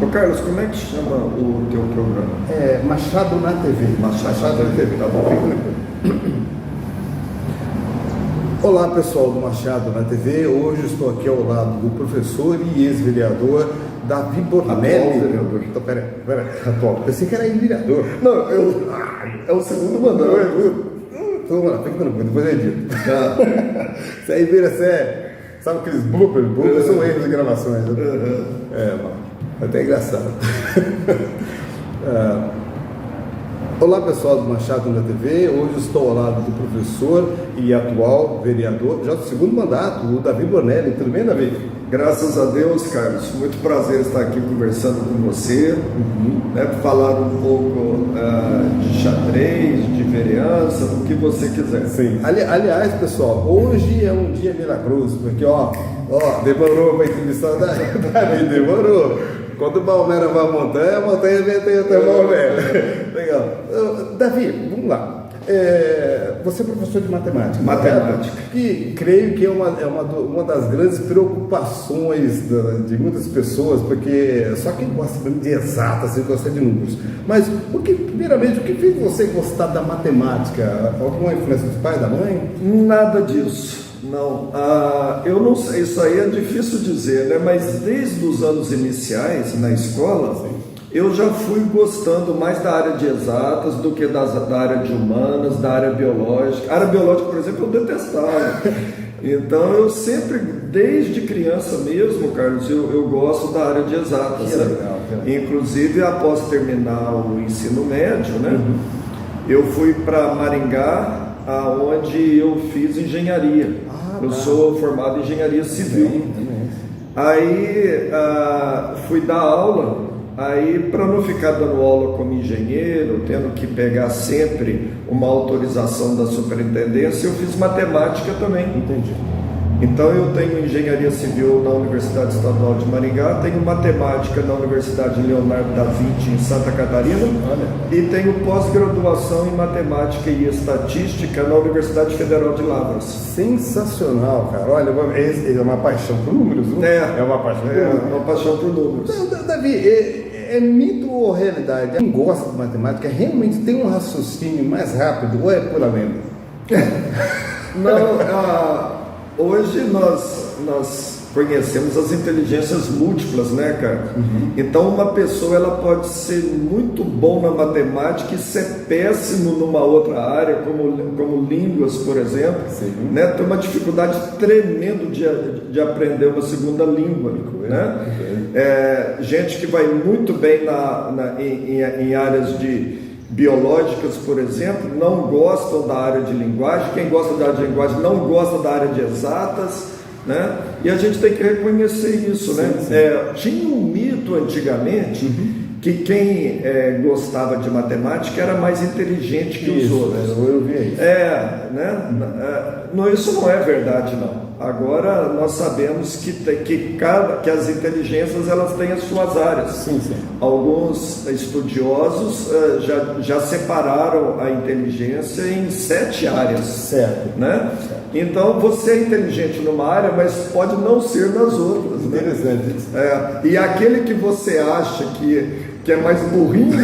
Ô Carlos, como é que chama o teu programa? Machado na TV. Machado na TV, tá bom. Olá pessoal do Machado na TV, hoje estou aqui ao lado do professor e ex-vereador Davi Bornelli. Vereador. Então, pera, atual. Pensei que era ex-vereador. Não, é o segundo mandato. Vamos lá, fica tranquilo, depois eu edito. Isso aí vira sabe aqueles bloopers? Bloopers são erros de gravações. Né? Mano, é até engraçado. Olá pessoal do Machado na TV, hoje estou ao lado do professor e atual vereador, já do segundo mandato, o Davi Bornelli. Tudo bem, Davi? Graças a Deus, Carlos, muito prazer estar aqui conversando com você, falar um pouco de xadrez, de vereança, do que você quiser. Sim. Aliás, pessoal, hoje é um dia milagroso, porque demorou para entrevistar o Davi, demorou. Quando o Balmera vai à montanha, a montanha vem até o Balmera. Legal. Davi, vamos lá. Você é professor de matemática. Matemática. E creio que é uma das grandes preocupações de muitas pessoas, porque só quem gosta de exatas, você gosta de números. Mas, primeiramente, o que fez você gostar da matemática? Alguma influência dos pais, da mãe? Nada disso. Não, eu não sei, isso aí é difícil dizer, né? Mas desde os anos iniciais na escola, eu já fui gostando mais da área de exatas do que da área de humanas, da área biológica. A área biológica, por exemplo, eu detestava. Então eu sempre, desde criança mesmo, Carlos, eu gosto da área de exatas. Que legal. Inclusive, após terminar o ensino médio, né? Eu fui para Maringá, onde eu fiz engenharia. Eu sou formado em engenharia civil. Aí fui dar aula. Aí, para não ficar dando aula como engenheiro, tendo que pegar sempre uma autorização da superintendência, eu fiz matemática também. Entendi. Então eu tenho engenharia civil na Universidade Estadual de Maringá, tenho matemática na Universidade Leonardo da Vinci em Santa Catarina. E tenho pós-graduação em matemática e estatística na Universidade Federal de Lavras. Sensacional, cara. Olha, é uma paixão por números, não? É uma paixão. Uma paixão por números. Davi, é mito ou realidade? Quem gosta de matemática realmente tem um raciocínio mais rápido ou é pura lenda? Não, hoje nós conhecemos as inteligências múltiplas, né, cara? Então uma pessoa ela pode ser muito bom na matemática e ser péssimo numa outra área, como línguas, por exemplo, né? Tem uma dificuldade tremenda de aprender uma segunda língua, né? Gente que vai muito bem em áreas biológicas, por exemplo, não gostam da área de linguagem. Quem gosta da área de linguagem não gosta da área de exatas, né? E a gente tem que reconhecer isso, né? Tinha um mito antigamente que quem gostava de matemática era mais inteligente que os outros. Eu vi isso. Não, isso não é verdade, não. Agora nós sabemos que as inteligências elas têm as suas áreas. Sim. Alguns estudiosos já separaram a inteligência em 7 áreas. Certo. Né? Então você é inteligente numa área, mas pode não ser nas outras. Interessante. E aquele que você acha que é mais burrinho,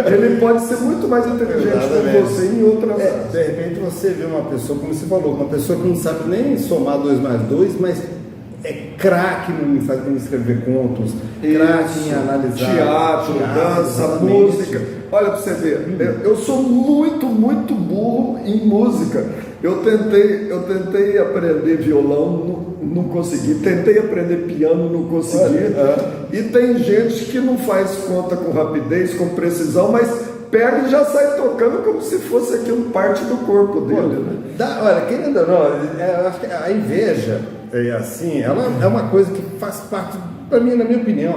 ele pode ser muito mais inteligente que você em outras áreas. De repente você vê uma pessoa, como você falou, uma pessoa que não sabe nem somar 2 mais 2, mas é craque em escrever contos, craque em analisar teatro, dança, música. Olha para você ver, eu sou muito, muito burro em música. Eu tentei aprender violão, não consegui. Tentei aprender piano, não consegui. E tem gente que não faz conta com rapidez, com precisão, mas pega e já sai tocando como se fosse aquilo parte do corpo dele. Olha, querendo ou não, eu acho que a inveja ela é uma coisa que faz parte, para mim, na minha opinião,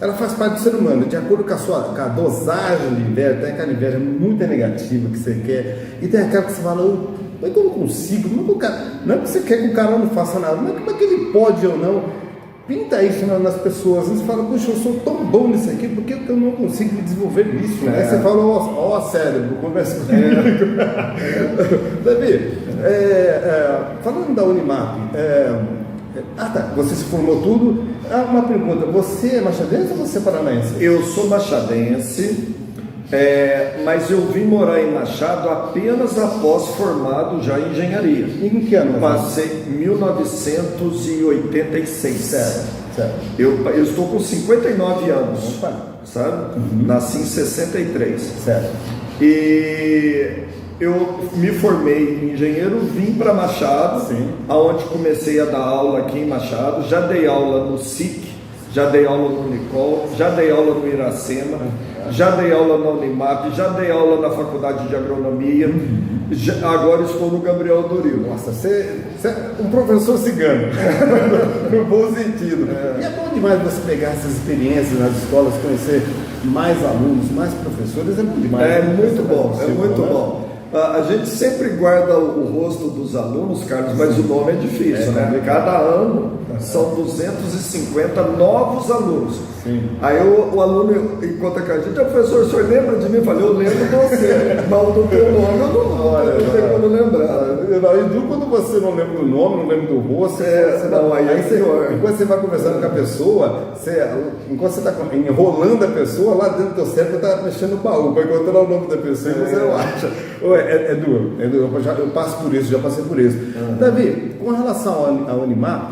ela faz parte do ser humano, de acordo com a dosagem de inveja. Tem aquela inveja muito negativa que você quer, e tem aquela que você fala, mas eu não consigo, não é que você quer que o cara não faça nada, mas como é que ele pode ou não? Pinta isso nas pessoas, você fala, puxa, eu sou tão bom nisso aqui, por que eu não consigo me desenvolver nisso? Aí você fala, ó cérebro, conversa comigo. Davi, falando da Unimap, Ah, tá. Você se formou tudo. Uma pergunta. Você é machadense ou você é paranaense? Eu sou machadense, mas eu vim morar em Machado apenas após formado já em engenharia. Em que ano? Passei em 1986. Certo. Eu estou com 59 anos, Opa. sabe? Nasci em 63. Certo. E eu me formei em engenheiro, vim para Machado, Sim. aonde comecei a dar aula aqui em Machado. Já dei aula no SIC, já dei aula no Unicol, já dei aula no Iracema, já dei aula na Unimap, já dei aula na Faculdade de Agronomia. Agora estou no Gabriel Doril. Nossa, você é um professor cigano, no bom sentido. E é bom demais você pegar essas experiências nas escolas, conhecer mais alunos, mais professores, é bom demais. É muito bom, é muito né? bom. A gente sempre guarda o rosto dos alunos, Carlos, mas o nome é difícil, né? Cada ano são 250 novos alunos. Sim. Aí o aluno encontra com a gente, professor, o senhor lembra de mim? Eu falei, eu lembro de você, mas do teu nome eu não tenho como lembrar. E quando você não lembra do nome, não lembra do rosto, enquanto você vai conversando com a pessoa, enquanto você está enrolando a pessoa, lá dentro do teu cérebro está mexendo no baú para encontrar o nome da pessoa e você não acha. É duro. Eu passo por isso, já passei por isso. Davi, com relação à Unimap,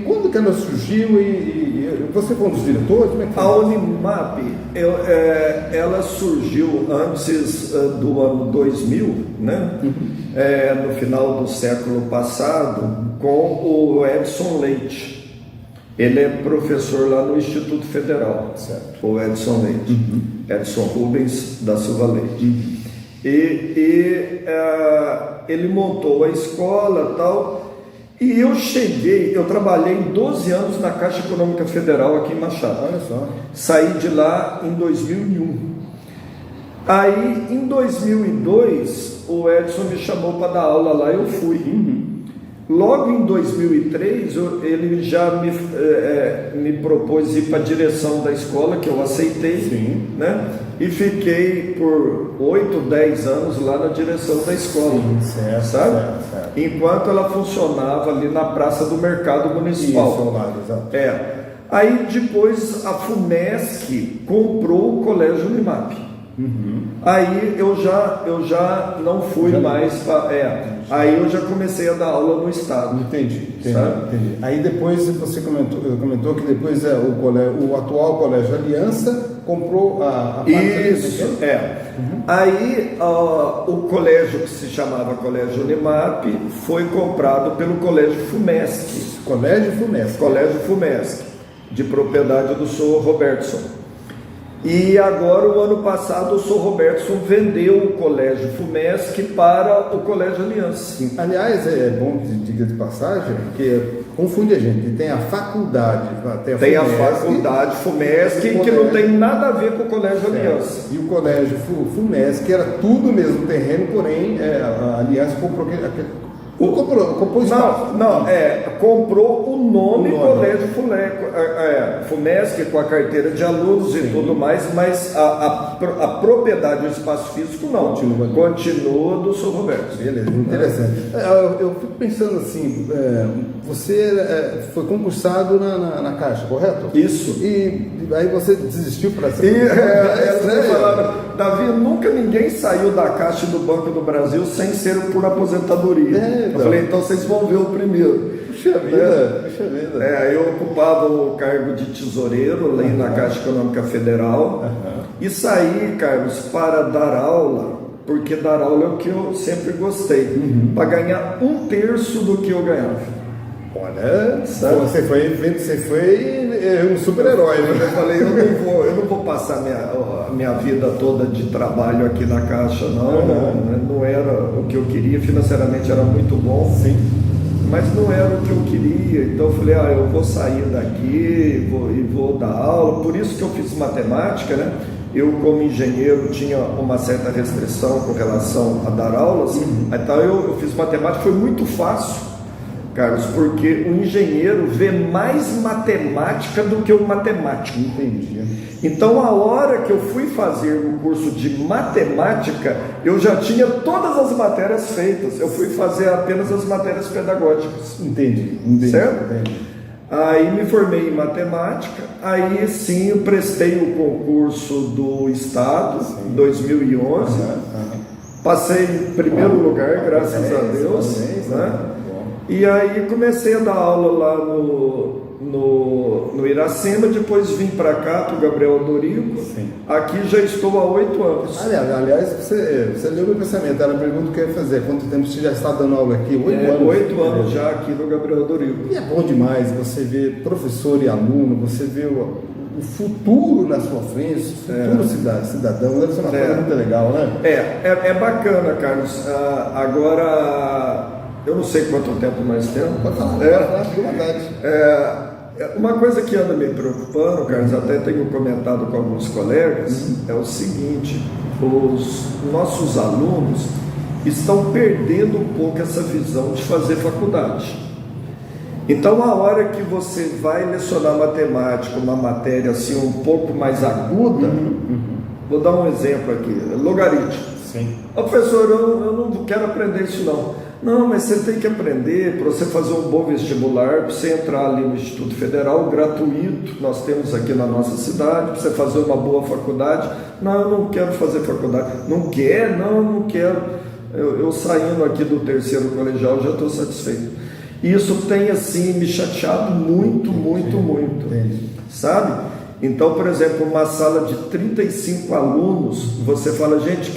quando que ela surgiu e você foi um dos diretores? Como é que foi? A Unimap, ela surgiu antes do ano 2000, né? No final do século passado, com o Edson Leite. Ele é professor lá no Instituto Federal, certo. O Edson Leite, Edson Rubens da Silva Leite. Ele montou a escola e tal, e eu trabalhei 12 anos na Caixa Econômica Federal aqui em Machado. Olha só. Saí de lá em 2001. Aí, em 2002, o Edson me chamou para dar aula lá, eu fui. Logo em 2003, ele já me propôs ir para a direção da escola, que eu aceitei. Sim. Né? E fiquei por 8, 10 anos lá na direção da escola. Sim, certo, sabe? Certo. Enquanto ela funcionava ali na Praça do Mercado Municipal. Isso, ao lado, exato. Aí depois a FUMESC comprou o Colégio Unimap. Aí eu já não fui mais para. Aí eu já comecei a dar aula no estado. Entendi. Aí depois você comentou que depois o atual Colégio Aliança comprou a parte. Isso, Aí o colégio que se chamava Colégio Unimap foi comprado pelo Colégio FUMESC. Colégio FUMESC, de propriedade do senhor Robertson. E agora, o ano passado, o senhor Robertson vendeu o Colégio FUMESC para o Colégio Aliança. Sim. Aliás, é bom diga de passagem, porque confunde a gente. Tem a faculdade, tem a faculdade FUMESC, que não tem nada a ver com o Colégio Aliança. E o Colégio FUMESC era tudo mesmo terreno, porém a Aliança comprou comprou espaço. Comprou o nome Colégio FUMESC com a carteira de alunos. Sim. E tudo mais, mas a propriedade do espaço físico não. Continua do Sr. Roberto. Beleza, interessante. Eu fico pensando assim, você foi concursado na Caixa, correto? Isso. E aí você desistiu para ser. Eles falaram, Davi, nunca ninguém saiu da Caixa do Banco do Brasil sem ser por aposentadoria. Eu falei, então vocês vão ver o primeiro. Puxa vida. Eu ocupava o cargo de tesoureiro ali na Caixa Econômica Federal e saí, Carlos, para dar aula, porque dar aula é o que eu sempre gostei, para ganhar 1/3 do que eu ganhava. Olha, você foi um super-herói, né? Eu falei, eu não vou passar minha vida toda de trabalho aqui na Caixa, não. Não era o que eu queria, financeiramente era muito bom. Sim. Mas não era o que eu queria, então eu falei, eu vou sair daqui e vou dar aula. Por isso que eu fiz matemática, né? Eu, como engenheiro, tinha uma certa restrição com relação a dar aulas, então eu fiz matemática, foi muito fácil, Carlos, porque o engenheiro vê mais matemática do que o matemático. Entendi. Então, a hora que eu fui fazer o curso de matemática, eu já tinha todas as matérias feitas. Eu fui fazer apenas as matérias pedagógicas. Entendi. Certo? Entendi. Aí me formei em matemática, aí sim eu prestei o concurso do Estado, em 2011, passei em primeiro lugar, graças a Deus, né? E aí comecei a dar aula lá no Iracema, depois vim para cá, para o Gabriel Dorico. Aqui já estou há 8 anos. Aliás, você leu meu pensamento, era a pergunta que eu ia fazer, quanto tempo você já está dando aula aqui? 8 anos? 8 anos já aqui no Gabriel Dorico. E é bom demais você ver professor e aluno, você vê o futuro na sua frente, o futuro cidadão, deve ser uma coisa muito legal, né? É bacana, Carlos. Agora, eu não sei quanto tempo mais temos. Pode falar, fica à vontade. Uma coisa que anda me preocupando, Carlos, até tenho comentado com alguns colegas, é o seguinte: os nossos alunos estão perdendo um pouco essa visão de fazer faculdade. Então, a hora que você vai lecionar matemática, uma matéria assim um pouco mais aguda, vou dar um exemplo aqui, logaritmo. Sim. Professor, eu não quero aprender isso não. Não, mas você tem que aprender para você fazer um bom vestibular, para você entrar ali no Instituto Federal, gratuito, nós temos aqui na nossa cidade, para você fazer uma boa faculdade. Não, eu não quero fazer faculdade. Não quer? Não, eu não quero. Eu saindo aqui do terceiro colegial já estou satisfeito. E isso tem assim me chateado muito, sabe? Então, por exemplo, uma sala de 35 alunos, você fala, gente,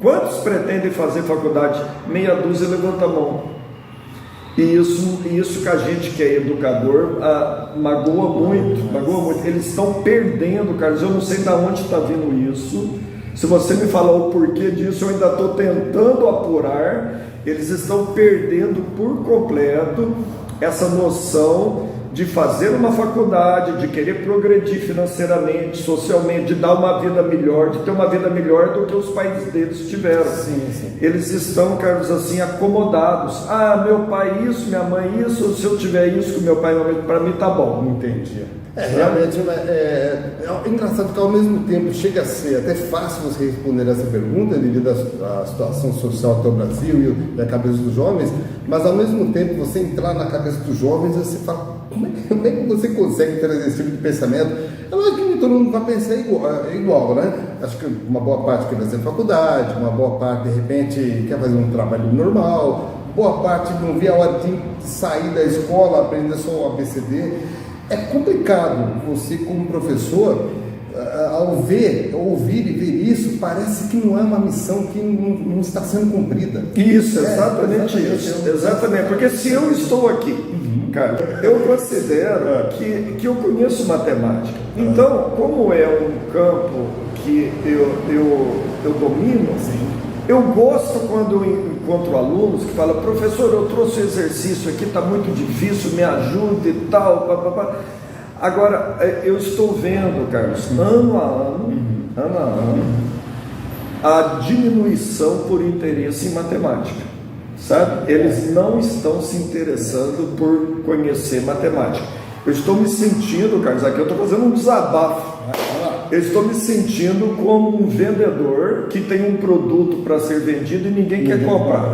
quantos pretendem fazer faculdade? Meia dúzia levanta a mão. E isso que a gente que é educador magoa muito. Eles estão perdendo, Carlos. Eu não sei de onde está vindo isso. Se você me falar o porquê disso, eu ainda estou tentando apurar. Eles estão perdendo por completo essa noção de fazer uma faculdade, de querer progredir financeiramente, socialmente, de dar uma vida melhor, de ter uma vida melhor do que os pais deles tiveram. Sim. Eles estão, Carlos, assim, acomodados. Meu pai isso, minha mãe isso, se eu tiver isso com meu pai e minha mãe, para mim tá bom. Entendi. Realmente é engraçado que ao mesmo tempo chega a ser até fácil você responder essa pergunta devido à situação social do Brasil e da cabeça dos jovens, mas ao mesmo tempo você entrar na cabeça dos jovens, você fala, como é que você consegue ter esse tipo de pensamento? É lógico que nem todo mundo vai pensar igual, né? Acho que uma boa parte quer fazer faculdade, uma boa parte de repente quer fazer um trabalho normal, boa parte não vê a hora de sair da escola, aprender só o ABCD. É complicado você, como professor, ao ouvir e ver isso, parece que não é uma missão que não está sendo cumprida. Isso, exatamente isso. Exatamente, porque se eu estou aqui, cara, eu considero que eu conheço matemática. Então, como é um campo que eu domino, eu gosto quando eu encontro alunos que falam, professor, eu trouxe o exercício aqui, está muito difícil, me ajuda e tal. Agora, eu estou vendo, Carlos, ano a ano, a diminuição por interesse em matemática, sabe? Eles não estão se interessando por conhecer matemática. Eu estou me sentindo, Carlos, aqui eu estou fazendo um desabafo. Eu estou me sentindo como um vendedor que tem um produto para ser vendido e ninguém quer comprar.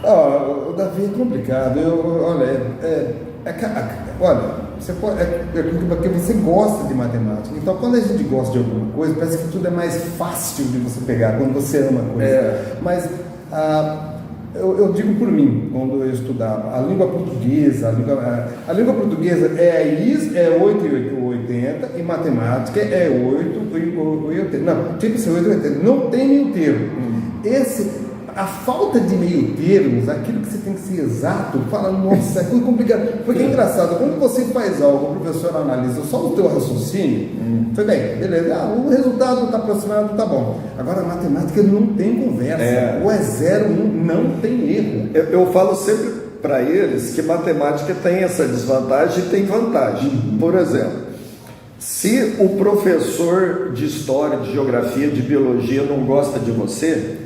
O Davi é complicado. Você pode, porque você gosta de matemática. Então, quando a gente gosta de alguma coisa, parece que tudo é mais fácil de você pegar quando você ama a coisa. Mas eu digo por mim, quando eu estudava, a língua portuguesa é 8,80 e matemática é 8,80. Não, tinha que ser 8,80. Não tem meio termo. A falta de meio termos, aquilo que você tem que ser exato, fala, nossa, é tudo complicado. Porque é engraçado, quando você faz algo, o professor analisa só o teu raciocínio, foi bem, beleza, o resultado está aproximado, tá bom. Agora a matemática não tem conversa, ou é zero, não tem erro. Eu falo sempre para eles que matemática tem essa desvantagem e tem vantagem. Por exemplo, se o professor de história, de geografia, de biologia não gosta de você,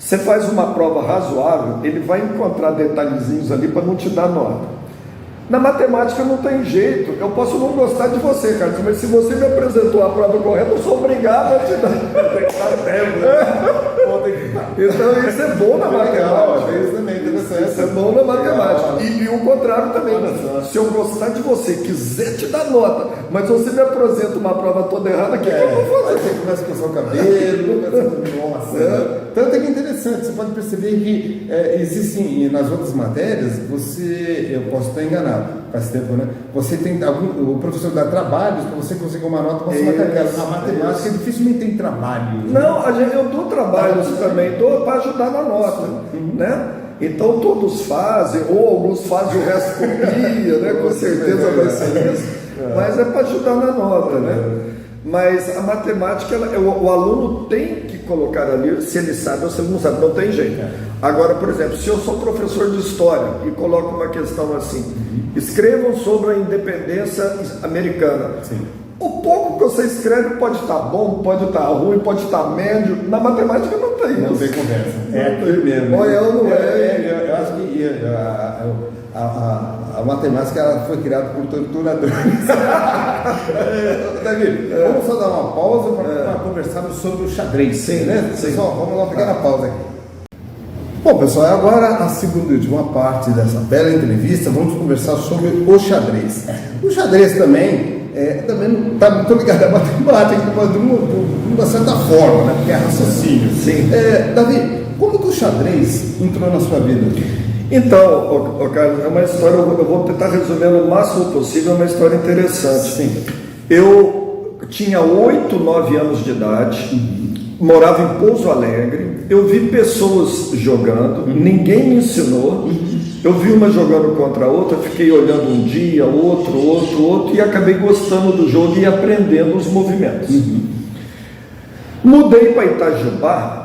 Você faz uma prova razoável, ele vai encontrar detalhezinhos ali para não te dar nota. Na matemática não tem jeito, eu posso não gostar de você, Carlos, mas se você me apresentou a prova correta, eu sou obrigado a te dar. Tem que estar então isso é bom na matemática. Isso também é interessante. Isso é bom na matemática. E o contrário também. Se eu gostar de você, quiser te dar nota, mas você me apresenta uma prova toda errada, o que eu vou fazer? Você começa a coçar o cabelo, nossa. Tanto é que é interessante, você pode perceber que existem nas outras matérias, eu posso estar enganado, faz tempo, né? Você tem o professor dá trabalhos para você conseguir uma nota para cima daquela. A matemática dificilmente tem trabalho. Não, eu dou trabalhos também, dou para ajudar na nota, né? Então todos fazem, ou alguns fazem o resto copia, né? Com certeza vai ser isso, mas é para ajudar na nota, né? Mas a matemática, o aluno tem que colocar ali, se ele sabe ou se ele não sabe, não tem jeito. Agora, por exemplo, se eu sou professor de história e coloco uma questão assim, escrevam sobre a independência americana. Sim. O pouco que você escreve pode estar bom, pode estar ruim, pode estar médio. Na matemática não tem isso. Não tem conversa. É aquilo mesmo. Ou é ou não é. Eu acho que a matemática ela foi criada por torturadores. Davi, vamos só dar uma pausa para conversarmos sobre o xadrez. Sim, né? sim. Pessoal, vamos lá, uma pequena pausa aqui. Bom, pessoal, agora a segunda e última parte dessa bela entrevista, vamos conversar sobre o xadrez. O xadrez também não está muito ligado à matemática, de uma certa forma, né? Porque é raciocínio. Sim. Davi, como que o xadrez entrou na sua vida? Então, Carlos, é uma história, eu vou tentar resumir o máximo possível, é uma história interessante. Sim. Eu tinha 8, 9 anos de idade, morava em Pouso Alegre, eu vi pessoas jogando, ninguém me ensinou, eu vi uma jogando contra a outra, fiquei olhando um dia, outro, e acabei gostando do jogo e aprendendo os movimentos. Mudei para Itajubá,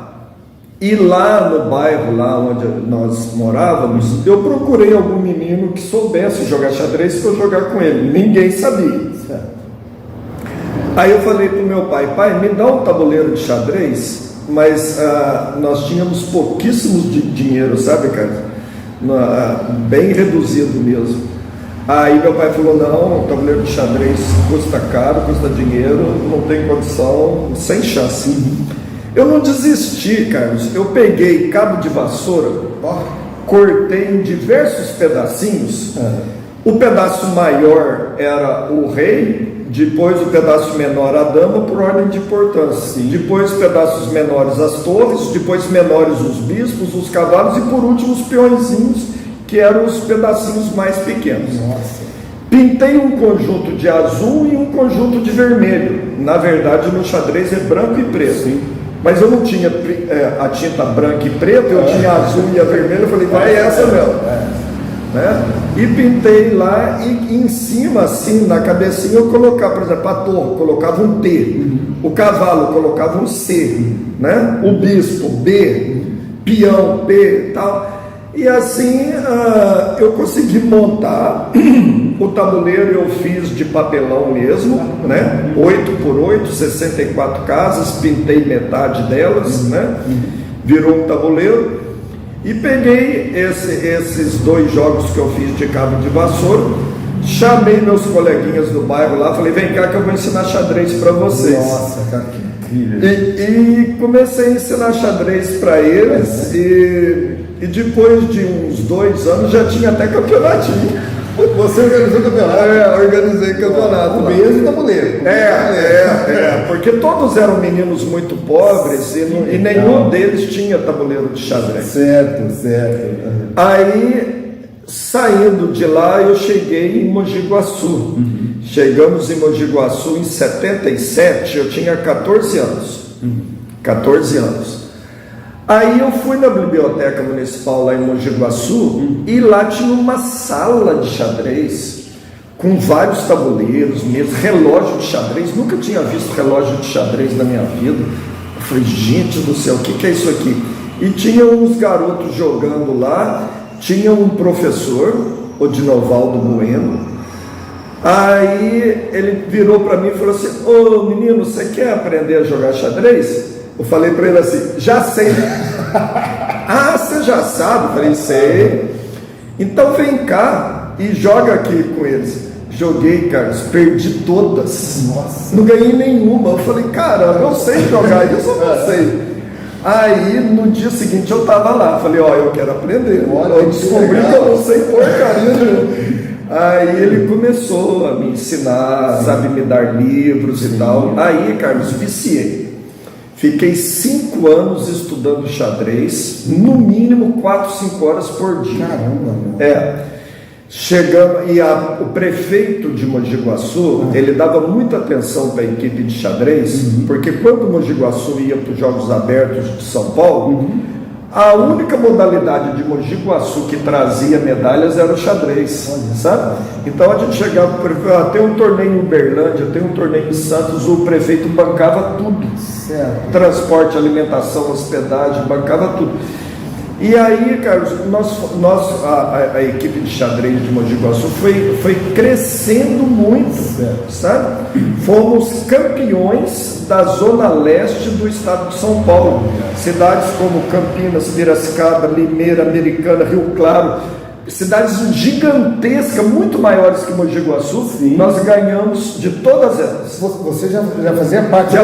e lá no bairro, lá onde nós morávamos, eu procurei algum menino que soubesse jogar xadrez para eu jogar com ele. Ninguém sabia. Aí eu falei para o meu pai, me dá um tabuleiro de xadrez, mas nós tínhamos pouquíssimos de dinheiro, sabe, cara? Bem reduzido mesmo. Aí meu pai falou, não, o tabuleiro de xadrez custa caro, custa dinheiro, não tem condição, sem chance. Eu não desisti, Carlos. Eu peguei cabo de vassoura, cortei em diversos pedacinhos. O pedaço maior era o rei, depois o pedaço menor a dama, por ordem de importância. Depois pedaços menores as torres, depois menores os bispos, os cavalos e por último os peõezinhos, que eram os pedacinhos mais pequenos. Nossa. Pintei um conjunto de azul e um conjunto de vermelho. Na verdade, no xadrez é branco e preto. Sim. Mas eu não tinha a tinta branca e preta, eu tinha a azul e a vermelha, eu falei, vai essa mesmo. Né? E pintei lá e em cima, assim, na cabecinha, eu colocava, por exemplo, a torre, colocava um T, o cavalo, colocava um C, né? O bispo, B, peão, P e tal. E assim eu consegui montar o tabuleiro, eu fiz de papelão mesmo, né? 8x8, 64 casas, pintei metade delas, né? Virou um tabuleiro. E peguei esses 2 jogos que eu fiz de cabo de vassoura, chamei meus coleguinhas do bairro lá, falei, vem cá que eu vou ensinar xadrez para vocês. Nossa, cara, que incrível. E comecei a ensinar xadrez para eles, e depois de uns 2 anos já tinha até campeonatinho. Você organizou o campeonato? Organizei campeonato. O mesmo tabuleiro. Porque todos eram meninos muito pobres e nenhum deles tinha tabuleiro de xadrez. Certo. Aí, saindo de lá, eu cheguei em Mogi Guaçu. Chegamos em Mogi Guaçu em 77, eu tinha 14 anos. 14 anos. Aí eu fui na biblioteca municipal lá em Mogi Guaçu e lá tinha uma sala de xadrez com vários tabuleiros, mesmo, relógio de xadrez. Nunca tinha visto relógio de xadrez na minha vida. Eu falei, gente do céu, o que é isso aqui? E tinha uns garotos jogando lá, tinha um professor, o Dinovaldo Bueno. Aí ele virou para mim e falou assim, ô menino, você quer aprender a jogar xadrez? Eu falei para ele assim, já sei. Ah, você já sabe? Eu falei, sei. Então vem cá e joga aqui com eles. Joguei, Carlos, perdi todas. Nossa. Não ganhei nenhuma. Eu falei, caramba, eu sei jogar isso, eu não sei. Aí no dia seguinte eu tava lá, falei, ó, eu quero aprender. Eu descobri que eu não sei porcaria nenhuma. Aí ele começou a me ensinar, sabe, me dar livros e tal. Aí, Carlos, viciei. Fiquei 5 anos estudando xadrez, no mínimo 4, 5 horas por dia. Caramba, meu. Chegamos, e o prefeito de Mogi Guaçu, ele dava muita atenção para a equipe de xadrez, porque quando Mogi Guaçu ia para os Jogos Abertos de São Paulo, a única modalidade de Mogi Guaçu que trazia medalhas era o xadrez, sabe? Então a gente chegava para o prefeito, tem um torneio em Uberlândia, tem um torneio em Santos, o prefeito bancava tudo, certo. Transporte, alimentação, hospedagem, bancava tudo. E aí, Carlos, a equipe de xadrez de Mogi Guaçu foi crescendo muito, sabe? Fomos campeões da zona leste do estado de São Paulo. Cidades como Campinas, Piracicaba, Limeira, Americana, Rio Claro, cidades gigantescas, muito maiores que Mogi Guaçu. Nós ganhamos de todas elas. Você já fazia parte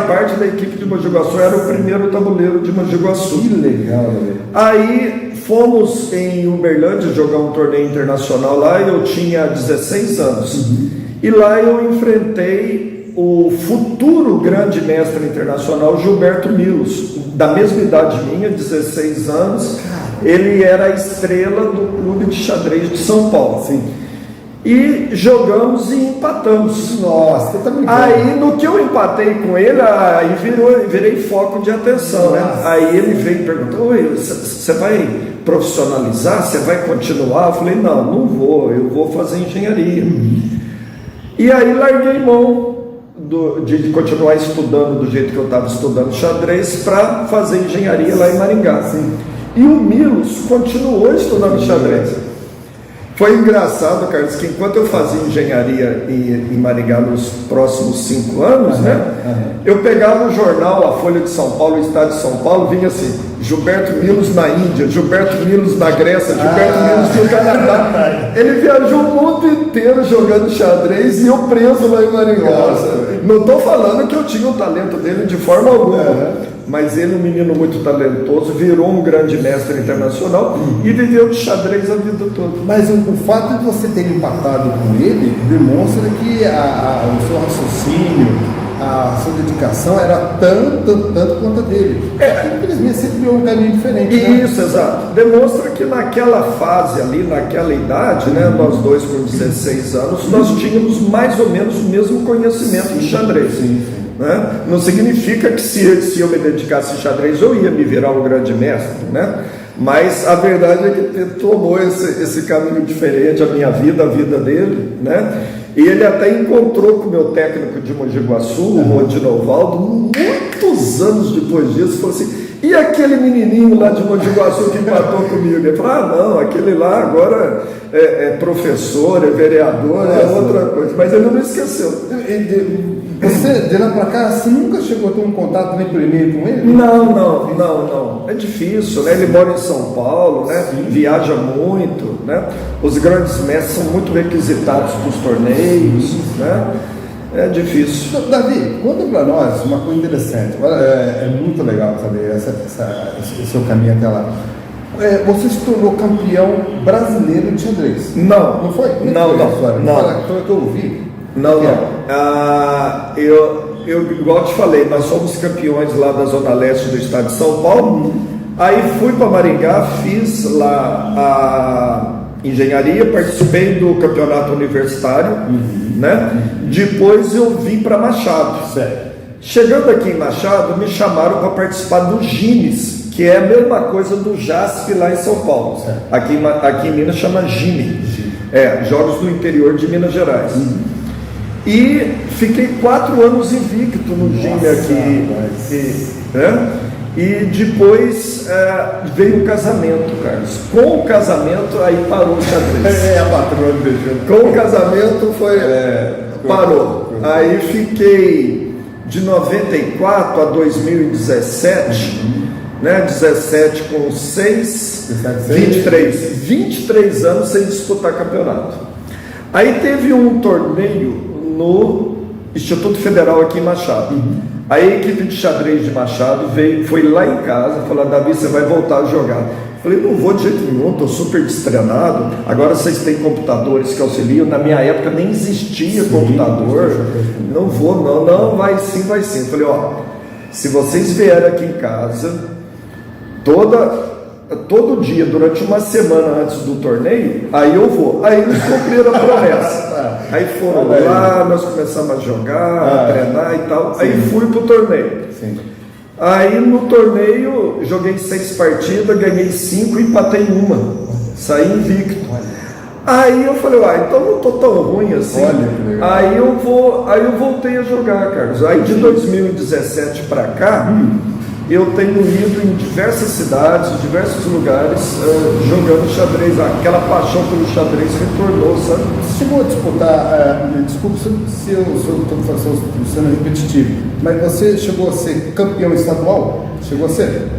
parte da equipe de Mogi Guaçu, era o primeiro tabuleiro de Mogi Guaçu. Que legal, velho. Aí fomos em Uberlândia jogar um torneio internacional lá, e eu tinha 16 anos. E lá eu enfrentei o futuro grande mestre internacional Gilberto Milos, da mesma idade minha, 16 anos. Ele era a estrela do clube de xadrez de São Paulo. Sim. E jogamos e empatamos. Nossa, tá brincando. Aí no que eu empatei com ele, aí virei foco de atenção, né? Aí ele veio e perguntou, oi, você vai profissionalizar? Você vai continuar? Eu falei, não vou, eu vou fazer engenharia. E aí larguei mão de continuar estudando do jeito que eu estava estudando xadrez para fazer engenharia lá em Maringá. Sim. E o Milos continuou estudando xadrez. Foi engraçado, Carlos, que enquanto eu fazia engenharia em Maringá nos próximos 5 anos, eu pegava o jornal, a Folha de São Paulo, o Estado de São Paulo, vinha assim, Gilberto Milos na Índia, Gilberto Milos na Grécia, Gilberto Milos no Canadá. Ele viajou o mundo inteiro jogando xadrez e eu preso lá em Maringá. Não estou falando que eu tinha o talento dele de forma alguma. Mas ele, um menino muito talentoso, virou um grande mestre internacional e viveu de xadrez a vida toda. Mas o fato de você ter empatado com ele demonstra que o seu raciocínio, a sua dedicação era tanto quanto a dele. Infelizmente você criou um caminho diferente. Isso, exato. Demonstra que naquela fase ali, naquela idade, né, nós dois com 16 anos, nós tínhamos mais ou menos o mesmo conhecimento de xadrez. Né? Não significa que se eu me dedicasse a xadrez eu ia me virar um grande mestre, né? Mas a verdade é que ele tomou esse caminho diferente, a minha vida, a vida dele, né? E ele até encontrou com o meu técnico de Mogi Guaçu, o Rodinovaldo, muitos anos depois disso, falou assim, e aquele menininho lá de Mogi Guaçu que empatou comigo? Ele falou, não, aquele lá agora é professor, é vereador, é outra coisa, mas ele não esqueceu. Você, de lá pra cá, você nunca chegou a ter um contato nem por e-mail com ele? Não. É difícil, né? Ele mora em São Paulo, né? Viaja muito, né? Os grandes mestres são muito requisitados para os torneios, né? É difícil. Davi, conta pra nós uma coisa interessante. É muito legal saber esse seu caminho até lá. Você se tornou campeão brasileiro de xadrez. Não foi? Não. Fala, que eu ouvi. Não. Eu, igual eu te falei, nós somos campeões lá da Zona Leste do estado de São Paulo. Aí fui para Maringá, fiz lá a engenharia, participei do campeonato universitário, né? Depois eu vim para Machado. Chegando aqui em Machado, me chamaram para participar do GIMES, que é a mesma coisa do JASP lá em São Paulo. Aqui em Minas chama GIME. Jogos do interior de Minas Gerais. E fiquei 4 anos invicto no GIME aqui. E depois veio o casamento, Carlos. Com o casamento, aí parou o xadrez. A patroa beijando. Com o casamento parou. Aí fiquei de 94 a 2017, né? 17 com 6, 23 anos sem disputar campeonato. Aí teve um torneio no Instituto Federal aqui em Machado. A equipe de xadrez de Machado foi lá em casa, falou: Davi, você vai voltar a jogar. Falei: não vou de jeito nenhum, estou super destreinado. Agora vocês têm computadores que auxiliam. Na minha época nem existia computador. Não vou, não, vai sim. Falei: ó, se vocês vierem aqui em casa todo dia, durante uma semana antes do torneio, aí eu vou. Aí eles cumpriram a promessa. Aí foram lá, nós começamos a jogar, a treinar e tal. Aí fui pro torneio. Aí no torneio joguei 6 partidas, ganhei 5 e empatei uma. Saí invicto. Aí eu falei: então não tô tão ruim assim. Aí eu voltei a jogar, Carlos. Aí de 2017 para cá, eu tenho ido em diversas cidades, diversos lugares, jogando xadrez. Aquela paixão pelo xadrez retornou, sabe? Você chegou a disputar, desculpa se eu estou sendo repetitivo, mas você chegou a ser campeão estadual? Chegou a ser?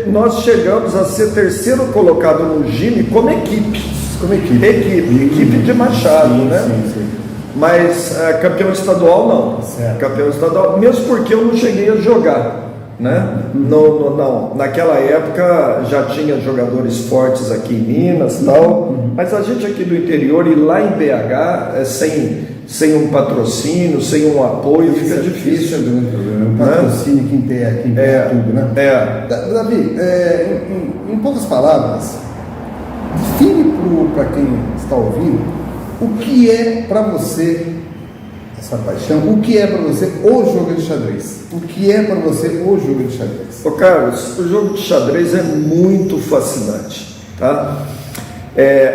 Nós chegamos a ser terceiro colocado no Gime como equipe. Equipe de Machado, né? Sim. Mas campeão estadual não. Certo. Campeão estadual, mesmo porque eu não cheguei a jogar. Né? Não. Naquela época já tinha jogadores fortes aqui em Minas e tal, mas a gente aqui do interior e lá em BH, sem um patrocínio, sem um apoio, fica difícil. Um patrocínio que empenha tudo, né? Davi, em poucas palavras, define para quem está ouvindo o que é para você essa paixão, o que é para você o jogo de xadrez? O que é para você o jogo de xadrez? Ô Carlos, o jogo de xadrez é muito fascinante, tá?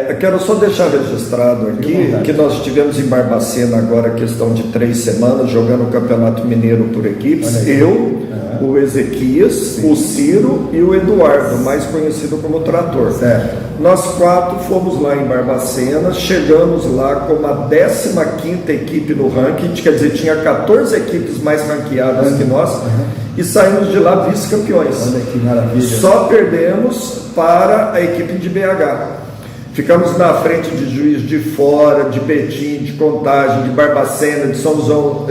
Eu quero só deixar registrado aqui que nós estivemos em Barbacena agora, questão de 3 semanas, jogando o Campeonato Mineiro por equipes. Eu, o Ezequias, o Ciro e o Eduardo, mais conhecido como Trator. Certo. Nós 4 fomos lá em Barbacena, chegamos lá como a 15ª equipe no ranking, quer dizer, tinha 14 equipes mais ranqueadas que nós, e saímos de lá vice-campeões. Olha que maravilha. Só perdemos para a equipe de BH. Ficamos na frente de Juiz de Fora, de Betim, de Contagem, de Barbacena, de São João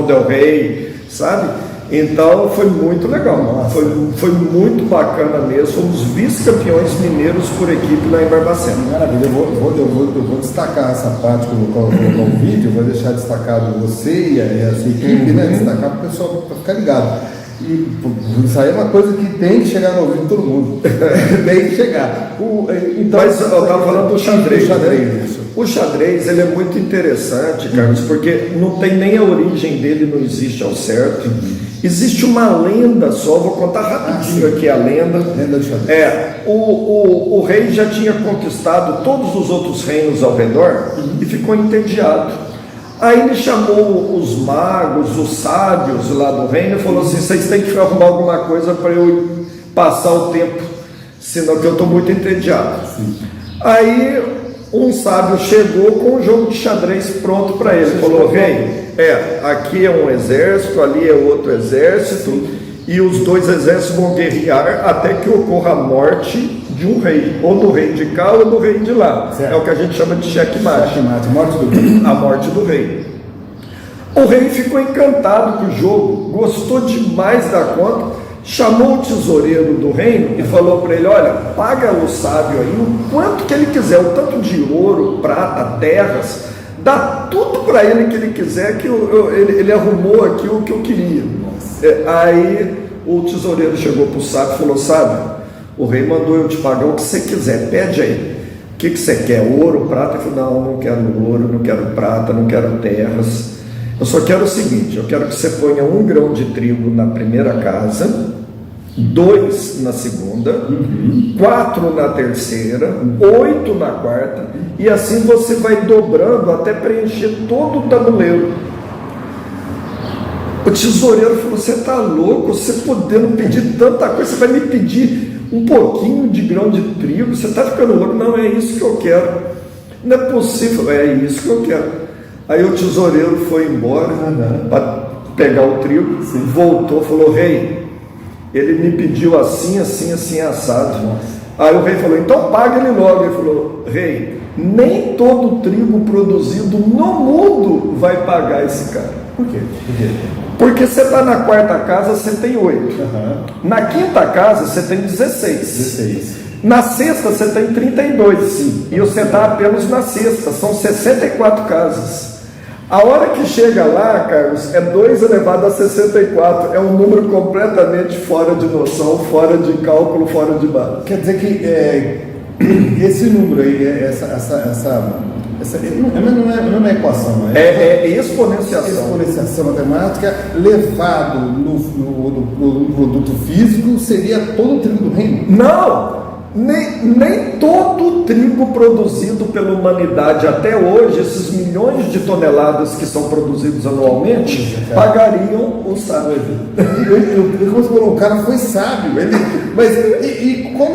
del Rei, sabe? Então foi muito legal, foi muito bacana mesmo. Fomos vice-campeões mineiros por equipe lá em Barbacena. Maravilha, eu vou destacar essa parte que eu vou colocar no vídeo, vou deixar destacado você e a sua equipe, né? Destacar para o pessoal para ficar ligado. E isso aí é uma coisa que tem que chegar no ouvido de todo mundo. Tem que chegar. Então, mas eu estava falando do xadrez. O xadrez ele é muito interessante, Carlos, porque não tem nem a origem dele, não existe ao certo. Existe uma lenda só, vou contar rapidinho aqui a lenda. Lenda do xadrez. O rei já tinha conquistado todos os outros reinos ao redor e ficou entediado. Aí ele chamou os magos, os sábios lá do reino e falou assim: vocês têm que arrumar alguma coisa para eu passar o tempo, senão que eu estou muito entediado. Aí um sábio chegou com um jogo de xadrez pronto para ele. Falou: rei, aqui é um exército, ali é outro exército, e os 2 exércitos vão guerrear até que ocorra a morte de um rei, ou do rei de cá ou do rei de lá. Certo. É o que a gente chama de checkmate. Morte do rei. A morte do rei. O rei ficou encantado com o jogo, gostou demais da conta, chamou o tesoureiro do reino e falou para ele: olha, paga o sábio aí o quanto que ele quiser, o tanto de ouro, prata, terras, dá tudo para ele que ele quiser, que ele arrumou aqui o que eu queria. Aí o tesoureiro chegou para o sábio e falou: sábio, o rei mandou eu te pagar o que você quiser, pede aí. O que você quer? Ouro, prata? Ele falou: não quero ouro, não quero prata, não quero terras. Eu só quero o seguinte: eu quero que você ponha 1 grão de trigo na primeira casa, 2 na segunda, 4 na terceira, 8 na quarta, e assim você vai dobrando até preencher todo o tabuleiro. O tesoureiro falou: você está louco? Você podendo pedir tanta coisa, você vai me pedir um pouquinho de grão de trigo? Você está ficando louco? Não, é isso que eu quero. Não é possível. É isso que eu quero. Aí o tesoureiro foi embora pegar o trigo, voltou, falou: rei, ele me pediu assim, assim, assim, assado. Aí o rei falou: então paga ele logo. Ele falou: rei, nem todo trigo produzido no mundo vai pagar esse cara. Por quê? Porque você está na quarta casa, você tem 8. Na quinta casa, você tem 16. Na sexta, você tem 32. Sim. E você está apenas na sexta, são 64 casas. A hora que chega lá, Carlos, é 2 elevado a 64. É um número completamente fora de noção, fora de cálculo, fora de base. Quer dizer que esse número aí, não é equação, não é? É exponenciação. Exponenciação matemática levado no produto físico seria todo o trigo do reino? Não! Nem todo o trigo produzido pela humanidade até hoje, esses milhões de toneladas que são produzidos anualmente, pagariam o sábio. Como você falou, o cara foi sábio. Mas como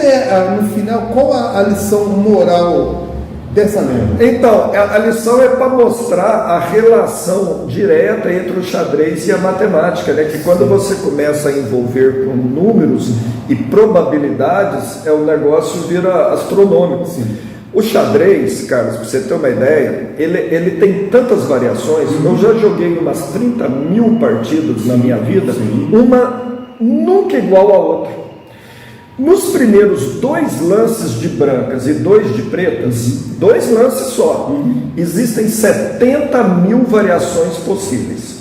no final, qual a lição moral dessa lenda? Então, a lição é para mostrar a relação direta entre o xadrez e a matemática, né? Que quando você começa a envolver com números e probabilidades, o negócio vira astronômico. Sim. O xadrez, Carlos, para você ter uma ideia, ele tem tantas variações. Eu já joguei umas 30 mil partidas na minha vida, uma nunca igual a outra. Nos primeiros 2 lances de brancas e 2 de pretas, 2 lances só, existem 70 mil variações possíveis.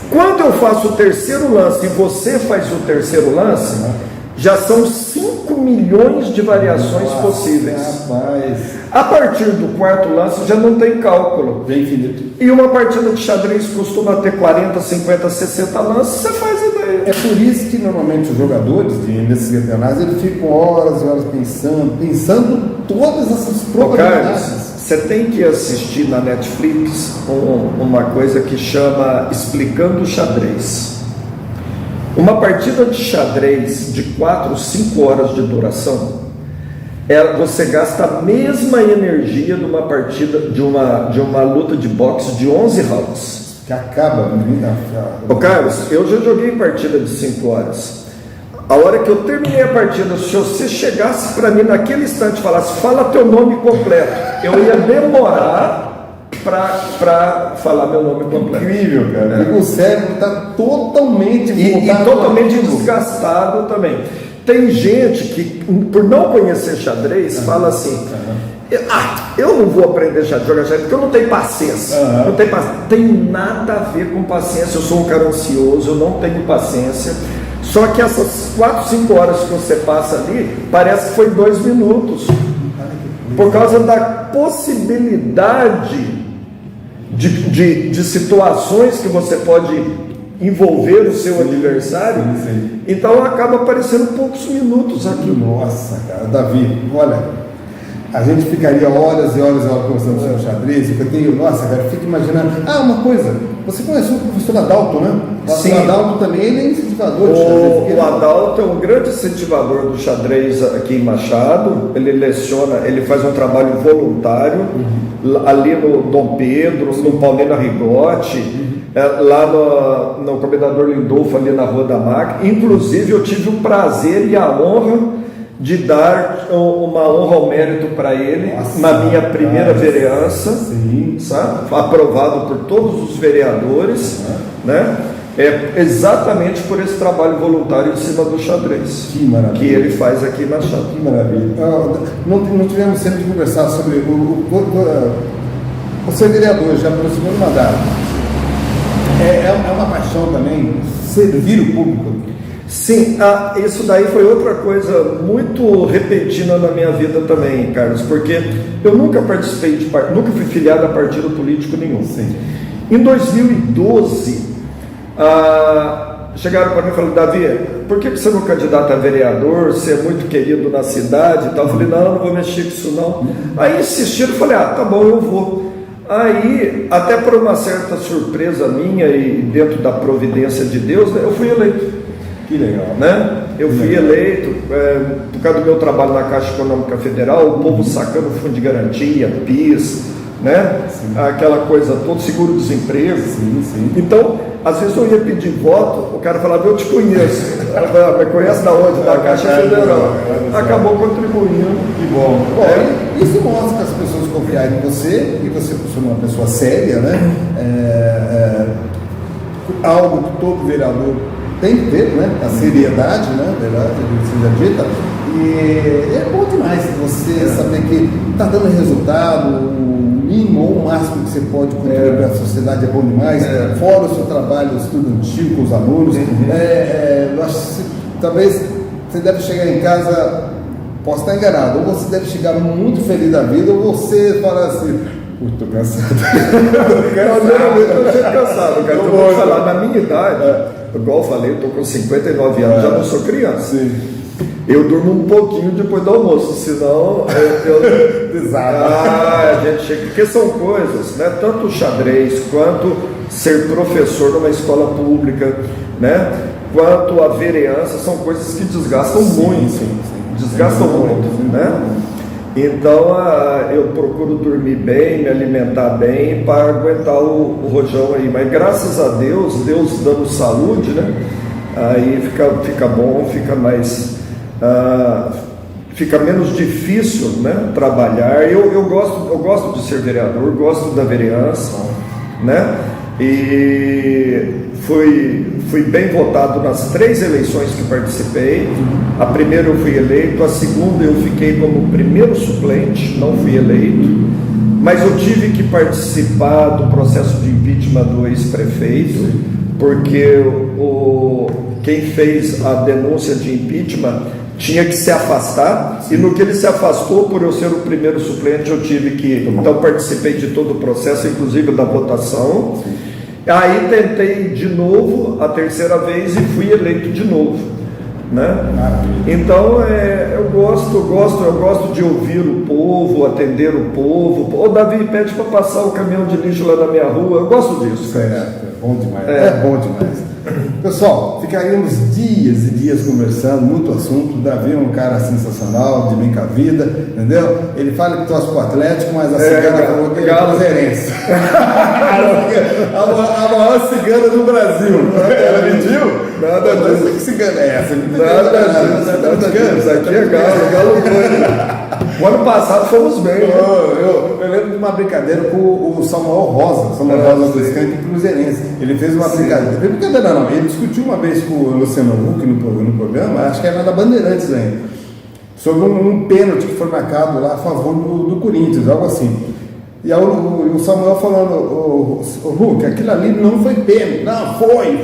Quando eu faço o terceiro lance e você faz o terceiro lance, já são 5 milhões de variações possíveis. Rapaz. A partir do quarto lance já não tem cálculo. Bem infinito. E uma partida de xadrez costuma ter 40, 50, 60 lances, você faz ideia. É por isso que normalmente os jogadores nesses campeonatos eles ficam horas e horas pensando todas essas probabilidades. Carlos, você tem que assistir na Netflix uma coisa que chama Explicando o Xadrez. Uma partida de xadrez de 4, 5 horas de duração, você gasta a mesma energia de uma partida, de uma luta de boxe de 11 rounds. Que acaba. Ô Carlos, eu já joguei partida de 5 horas. A hora que eu terminei a partida, se você chegasse para mim naquele instante e falasse: fala teu nome completo, eu ia demorar para falar meu nome completo. Incrível, cara. Porque o cérebro está totalmente e totalmente desgastado também. Tem gente que, por não conhecer xadrez, fala assim: eu não vou aprender a jogar xadrez porque eu não tenho paciência. Não tenho paciência. Tem nada a ver com paciência. Eu sou um cara ansioso, eu não tenho paciência. Só que essas 4, 5 horas que você passa ali, parece que foi 2 minutos. Por causa da possibilidade de situações que você pode envolver o seu adversário. Então acaba aparecendo poucos minutos aqui. Nossa, cara, Davi, olha, a gente ficaria horas e horas e horas conversando sobre xadrez. Nossa, cara, eu fico imaginando. Uma coisa, você conheceu o professor Adalto, né? Sim. O Adalto também, ele é incentivador de xadrez. O Adalto é um grande incentivador do xadrez aqui em Machado. Ele leciona, ele faz um trabalho voluntário ali no Dom Pedro, no Paulina Rigotti, lá no Comendador Lindolfo, ali na Rua da Máquina. Inclusive, eu tive o prazer e a honra de dar uma honra ao mérito para ele. Nossa, na minha primeira vereança, sabe? Aprovado por todos os vereadores, né? Exatamente por esse trabalho voluntário em cima do xadrez que ele faz aqui na Machado. Que maravilha. Não tivemos tempo de conversar sobre o ser vereador já pelo segundo mandato. É uma paixão também servir o público. Sim, isso daí foi outra coisa muito repentina na minha vida também, Carlos, porque eu nunca participei nunca fui filiado a partido político nenhum. Sim. Em 2012, chegaram para mim e falaram: Davi, por que você não candidata a vereador? Você é muito querido na cidade e tal. Eu falei: não vou mexer com isso não. Aí insistiram, eu falei: tá bom, eu vou. Aí, até por uma certa surpresa minha e dentro da providência de Deus, eu fui eleito. Que legal, né? Eu fui eleito por causa do meu trabalho na Caixa Econômica Federal, o povo sacando fundo de garantia, PIS, né? Aquela coisa toda, seguro-desemprego. Sim. Então, às vezes eu ia pedir voto, o cara falava, eu te conheço. Ela falava, me conhece da onde? Da Caixa Federal. Acabou contribuindo. Que bom. Isso mostra que as pessoas confiarem em você, e você, por ser uma pessoa séria, né? Algo que todo vereador tem que ter, né? A seriedade, né? Verdade, seja dita. E é bom demais você saber que está dando resultado, o mínimo ou o máximo que você pode contribuir para a sociedade é bom demais. Fora o seu trabalho estudantil com os alunos. Eu acho que talvez você deve chegar em casa, posso estar enganado, ou você deve chegar muito feliz da vida, ou você fala assim, estou cansado. Eu estou cansado, cara. Eu vou falar, na minha idade, igual eu falei, eu estou com 59 anos, já não sou criança. Sim. Eu durmo um pouquinho depois do almoço, senão a gente chega, porque são coisas, né? Tanto o xadrez, quanto ser professor numa escola pública, né? Quanto a vereança, são coisas que desgastam muito, desgastam muito, né? Então eu procuro dormir bem, me alimentar bem para aguentar o rojão aí, mas graças a Deus dando saúde, né? Aí fica bom, fica mais fica menos difícil, né, trabalhar. Eu gosto de ser vereador, gosto da vereança, né, e fui bem votado nas 3 eleições que participei. A primeira eu fui eleito, a segunda eu fiquei como primeiro suplente, não fui eleito, mas eu tive que participar do processo de impeachment do ex-prefeito, porque quem fez a denúncia de impeachment tinha que se afastar, e no que ele se afastou, por eu ser o primeiro suplente, eu tive que, então participei de todo o processo, inclusive da votação. Aí tentei de novo, a terceira vez, e fui eleito de novo, né? Então eu gosto de ouvir o povo, atender o povo. Ô Davi, pede para passar o caminhão de lixo lá na minha rua, eu gosto disso. É bom demais, bom demais. Pessoal, ficaríamos dias e dias conversando, muito assunto. O Davi é um cara sensacional, de bem com a vida, entendeu? Ele fala que torce pro Atlético, mas a cigana falou que ele é cruzeirense. A maior cigana do Brasil. Ela mentiu? Nada disso. Que cigana é essa? Nada disso. Aqui é galo foi. O ano passado fomos bem. Eu lembro de uma brincadeira com o Samuel Rosa do Escante Cruzeirense. Ele fez uma brincadeira. Não, ele discutiu uma vez com o Luciano Huck no programa, acho que era da Bandeirantes ainda, sobre um pênalti que foi marcado lá a favor do Corinthians, algo assim. E aí o Samuel falando, o Huck, aquilo ali não foi pênalti. Não, foi.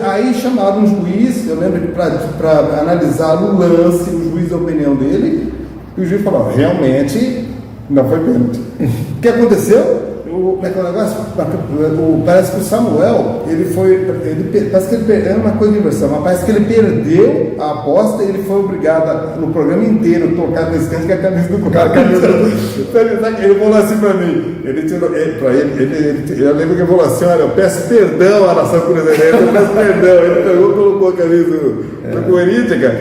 Aí chamaram um juiz, eu lembro que para analisar o lance, o juiz deu a opinião dele, e o juiz falou, realmente não foi pênalti. O que aconteceu? Parece que o Samuel, parece que ele perdeu uma coisa de inversão, mas parece que ele perdeu a aposta e ele foi obrigado no programa inteiro tocar nesse canto com a camisa do Corinthians. Ele falou assim pra mim, eu lembro que ele falou assim, olha, eu peço perdão à nação cruzeirense, eu peço perdão. Ele pegou e colocou a camisa do Corinthians, cara.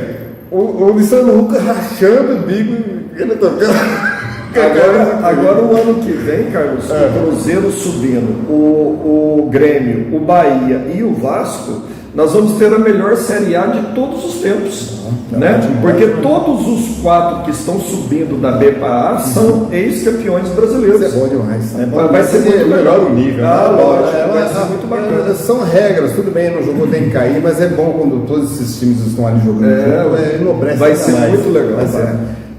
O Luciano Huck rachando o bico, ele tocando. Agora o ano que vem, Carlos, o Cruzeiro subindo, o Grêmio, o Bahia e o Vasco, nós vamos ter a melhor Série A de todos os tempos, né? Porque todos os 4 que estão subindo da B para A são ex-campeões brasileiros. Isso é bom demais. Vai ser muito melhor o nível. Lógico, vai ser muito bacana. São regras, tudo bem, no jogo tem que cair, mas é bom quando todos esses times estão ali jogando. Enobrece. Vai ser muito legal.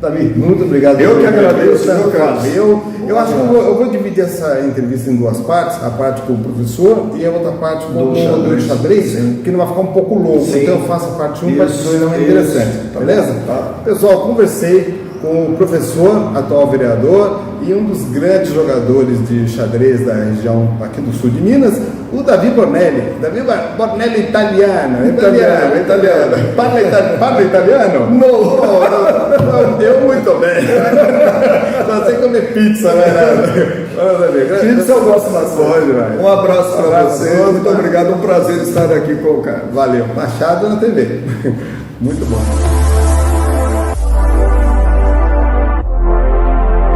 Davi, muito obrigado. Eu que agradeço. Valeu. Eu acho que eu vou dividir essa entrevista em 2 partes, a parte com o professor e a outra parte com o xadrez, que não vai ficar um pouco longo. Sim. Então eu faço a parte 1 e a parte 2, não é interessante. Tá, beleza? Tá. Pessoal, conversei com o professor, atual vereador, e um dos grandes jogadores de xadrez da região aqui do sul de Minas, o Davi Bornelli. Davi Bornelli italiano. Parla italiano? Não, eu muito bem. Só sei comer pizza, né? Pizza eu gosto bastante. Um abraço para você. Muito obrigado, um prazer estar aqui com o Carlos. Valeu. Machado na TV. Muito bom.